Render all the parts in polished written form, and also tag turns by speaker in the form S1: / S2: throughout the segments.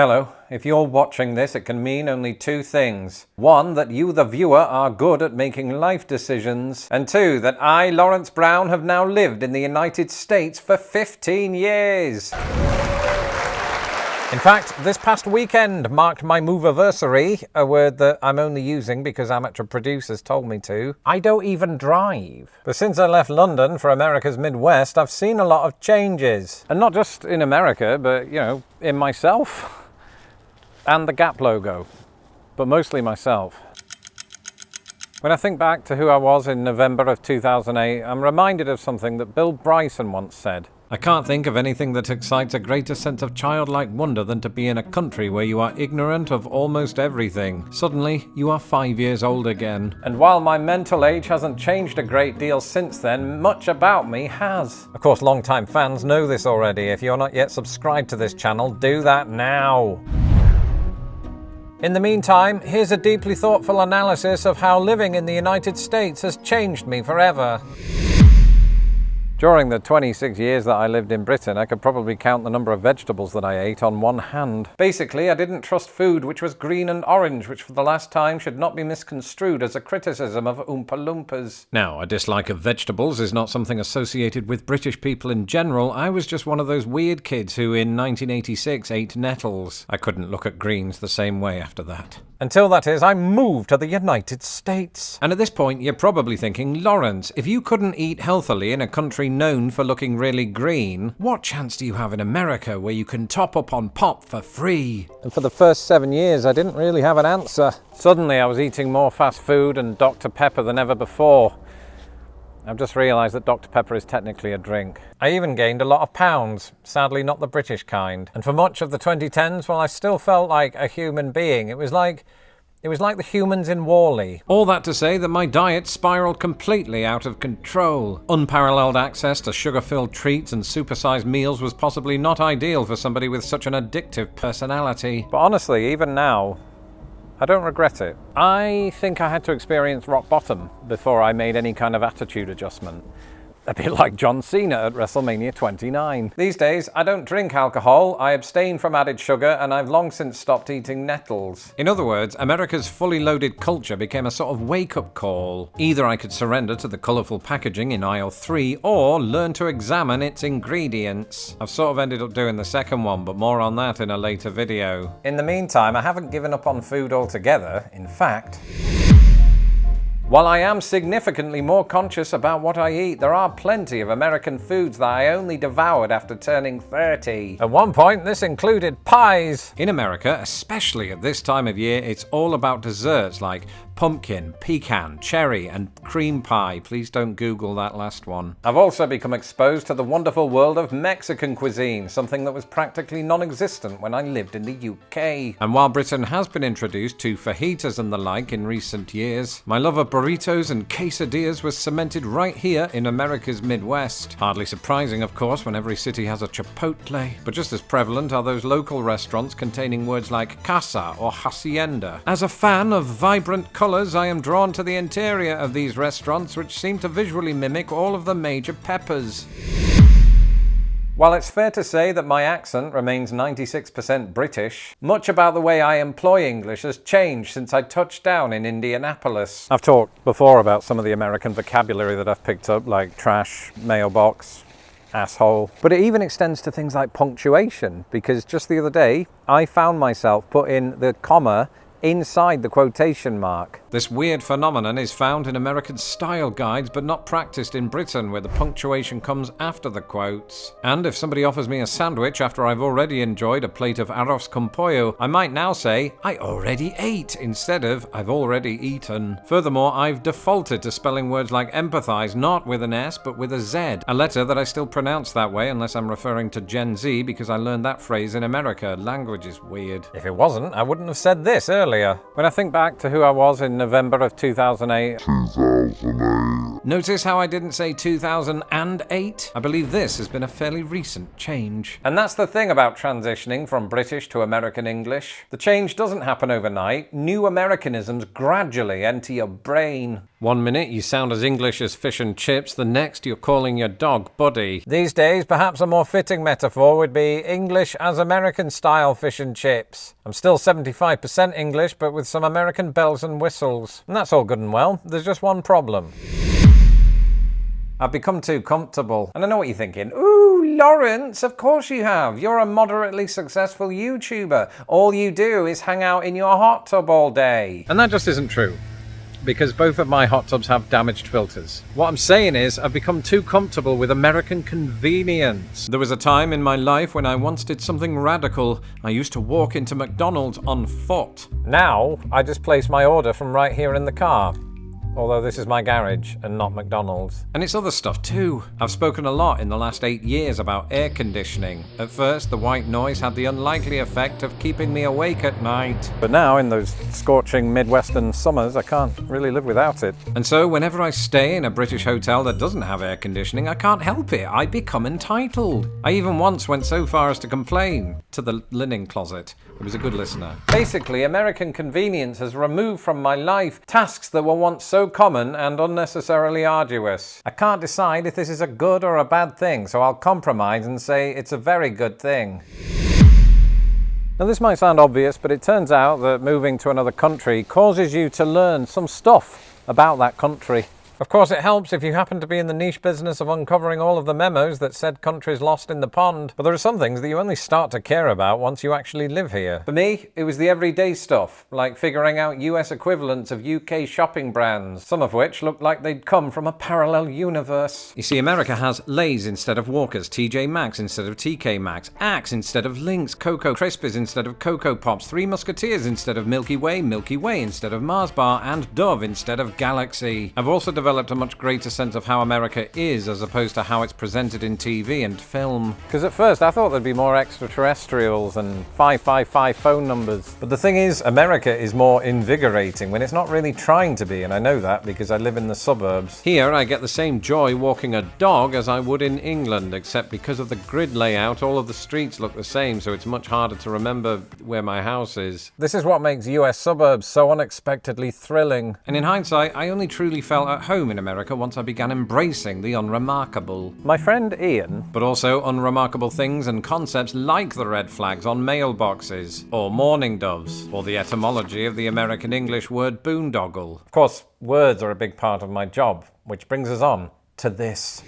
S1: Hello. If you're watching this, it can mean only two things. One, that you, the viewer, are good at making life decisions. And two, that I, Lawrence Brown, have now lived in the United States for 15 years. In fact, this past weekend marked my move-anniversary, a word that I'm only using because amateur producers told me to. I don't even drive. But since I left London for America's Midwest, I've seen a lot of changes. And not just in America, but, in myself. And the Gap logo. But mostly myself. When I think back to who I was in November of 2008, I'm reminded of something that Bill Bryson once said. I can't think of anything that excites a greater sense of childlike wonder than to be in a country where you are ignorant of almost everything. Suddenly, you are 5 years old again. And while my mental age hasn't changed a great deal since then, much about me has. Of course, long-time fans know this already. If you're not yet subscribed to this channel, do that now. In the meantime, here's a deeply thoughtful analysis of how living in the United States has changed me forever. During the 26 years that I lived in Britain, I could probably count the number of vegetables that I ate on one hand. Basically, I didn't trust food which was green and orange, which for the last time should not be misconstrued as a criticism of Oompa Loompas. Now, a dislike of vegetables is not something associated with British people in general. I was just one of those weird kids who in 1986 ate nettles. I couldn't look at greens the same way after that. Until, that is, I moved to the United States. And at this point, you're probably thinking, Lawrence, if you couldn't eat healthily in a country known for looking really green, what chance do you have in America where you can top up on pop for free? And for the first 7 years, I didn't really have an answer. Suddenly, I was eating more fast food and Dr. Pepper than ever before. I've just realised that Dr. Pepper is technically a drink. I even gained a lot of pounds, sadly not the British kind. And for much of the 2010s, well, I still felt like a human being. It was like the humans in WALL-E. All that to say that my diet spiraled completely out of control. Unparalleled access to sugar-filled treats and supersized meals was possibly not ideal for somebody with such an addictive personality. But honestly, even now, I don't regret it. I think I had to experience rock bottom before I made any kind of attitude adjustment. A bit like John Cena at WrestleMania 29. These days, I don't drink alcohol, I abstain from added sugar, and I've long since stopped eating nettles. In other words, America's fully loaded culture became a sort of wake-up call. Either I could surrender to the colourful packaging in aisle 3, or learn to examine its ingredients. I've sort of ended up doing the second one, but more on that in a later video. In the meantime, I haven't given up on food altogether. In fact, while I am significantly more conscious about what I eat, there are plenty of American foods that I only devoured after turning 30. At one point, this included pies. In America, especially at this time of year, it's all about desserts like pumpkin, pecan, cherry, and cream pie. Please don't Google that last one. I've also become exposed to the wonderful world of Mexican cuisine, something that was practically non-existent when I lived in the UK. And while Britain has been introduced to fajitas and the like in recent years, my love of burritos and quesadillas was cemented right here in America's Midwest. Hardly surprising, of course, when every city has a Chipotle. But just as prevalent are those local restaurants containing words like casa or hacienda. As a fan of vibrant colours, I am drawn to the interior of these restaurants, which seem to visually mimic all of the major peppers. While it's fair to say that my accent remains 96% British, much about the way I employ English has changed since I touched down in Indianapolis. I've talked before about some of the American vocabulary that I've picked up, like trash, mailbox, asshole. But it even extends to things like punctuation, because just the other day, I found myself putting the comma inside the quotation mark. This weird phenomenon is found in American style guides, but not practiced in Britain, where the punctuation comes after the quotes. And if somebody offers me a sandwich after I've already enjoyed a plate of arroz con pollo, I might now say, I already ate, instead of, I've already eaten. Furthermore, I've defaulted to spelling words like empathize not with an S, but with a Z, a letter that I still pronounce that way unless I'm referring to Gen Z, because I learned that phrase in America. Language is weird. If it wasn't, I wouldn't have said this earlier. When I think back to who I was in November of 2008. Notice how I didn't say 2008? I believe this has been a fairly recent change. And that's the thing about transitioning from British to American English. The change doesn't happen overnight. New Americanisms gradually enter your brain. One minute you sound as English as fish and chips, the next you're calling your dog Buddy. These days, perhaps a more fitting metaphor would be English as American-style fish and chips. I'm still 75% English, but with some American bells and whistles. And that's all good and well. There's just one problem. I've become too comfortable. And I know what you're thinking. Ooh, Lawrence, of course you have. You're a moderately successful YouTuber. All you do is hang out in your hot tub all day. And that just isn't true, because both of my hot tubs have damaged filters. What I'm saying is I've become too comfortable with American convenience. There was a time in my life when I once did something radical. I used to walk into McDonald's on foot. Now, I just place my order from right here in the car. Although this is my garage and not McDonald's. And it's other stuff too. I've spoken a lot in the last 8 years about air conditioning. At first, the white noise had the unlikely effect of keeping me awake at night. But now, in those scorching Midwestern summers, I can't really live without it. And so, whenever I stay in a British hotel that doesn't have air conditioning, I can't help it. I become entitled. I even once went so far as to complain to the linen closet. It was a good listener. Basically, American convenience has removed from my life tasks that were once so common and unnecessarily arduous. I can't decide if this is a good or a bad thing, so I'll compromise and say it's a very good thing. Now this might sound obvious, but it turns out that moving to another country causes you to learn some stuff about that country. Of course, it helps if you happen to be in the niche business of uncovering all of the memos that said countries lost in the pond, but there are some things that you only start to care about once you actually live here. For me, it was the everyday stuff, like figuring out US equivalents of UK shopping brands, some of which looked like they'd come from a parallel universe. You see, America has Lay's instead of Walker's, TJ Maxx instead of TK Maxx, Axe instead of Lynx, Cocoa Krispies instead of Cocoa Pops, Three Musketeers instead of Milky Way instead of Mars Bar, and Dove instead of Galaxy. I've also developed a much greater sense of how America is as opposed to how it's presented in TV and film. Because at first I thought there'd be more extraterrestrials and 555 phone numbers. But the thing is, America is more invigorating when it's not really trying to be, and I know that because I live in the suburbs. Here I get the same joy walking a dog as I would in England, except because of the grid layout, all of the streets look the same, so it's much harder to remember where my house is. This is what makes US suburbs so unexpectedly thrilling. And in hindsight, I only truly felt at home in America once I began embracing the unremarkable. My friend Ian. But also unremarkable things and concepts like the red flags on mailboxes, or mourning doves, or the etymology of the American English word boondoggle. Of course, words are a big part of my job, which brings us on to this.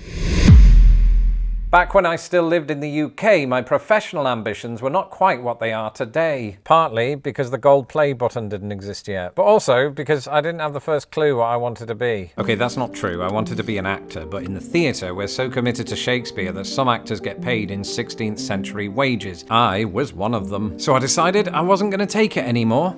S1: Back when I still lived in the UK, my professional ambitions were not quite what they are today. Partly because the gold play button didn't exist yet, but also because I didn't have the first clue what I wanted to be. Okay, that's not true. I wanted to be an actor, but in the theatre, we're so committed to Shakespeare that some actors get paid in 16th century wages. I was one of them. So I decided I wasn't going to take it anymore.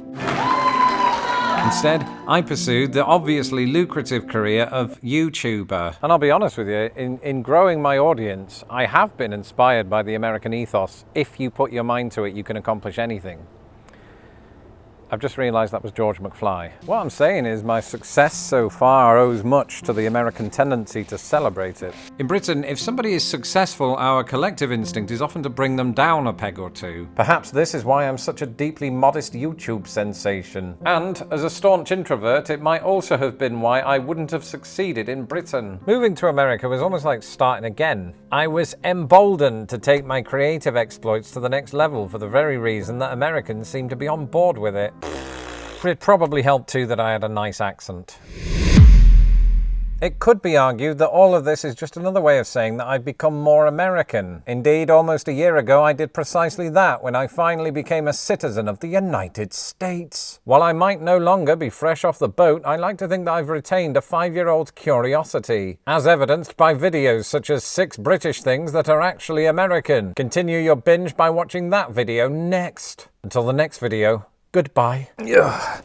S1: Instead, I pursued the obviously lucrative career of YouTuber. And I'll be honest with you, in growing my audience, I have been inspired by the American ethos. If you put your mind to it, you can accomplish anything. I've just realised that was George McFly. What I'm saying is my success so far owes much to the American tendency to celebrate it. In Britain, if somebody is successful, our collective instinct is often to bring them down a peg or two. Perhaps this is why I'm such a deeply modest YouTube sensation. And as a staunch introvert, it might also have been why I wouldn't have succeeded in Britain. Moving to America was almost like starting again. I was emboldened to take my creative exploits to the next level for the very reason that Americans seem to be on board with it. It probably helped too that I had a nice accent. It could be argued that all of this is just another way of saying that I've become more American. Indeed, almost a year ago I did precisely that when I finally became a citizen of the United States. While I might no longer be fresh off the boat, I like to think that I've retained a 5-year-old's curiosity, as evidenced by videos such as 6 British things that are actually American. Continue your binge by watching that video next. Until the next video, goodbye. Ugh.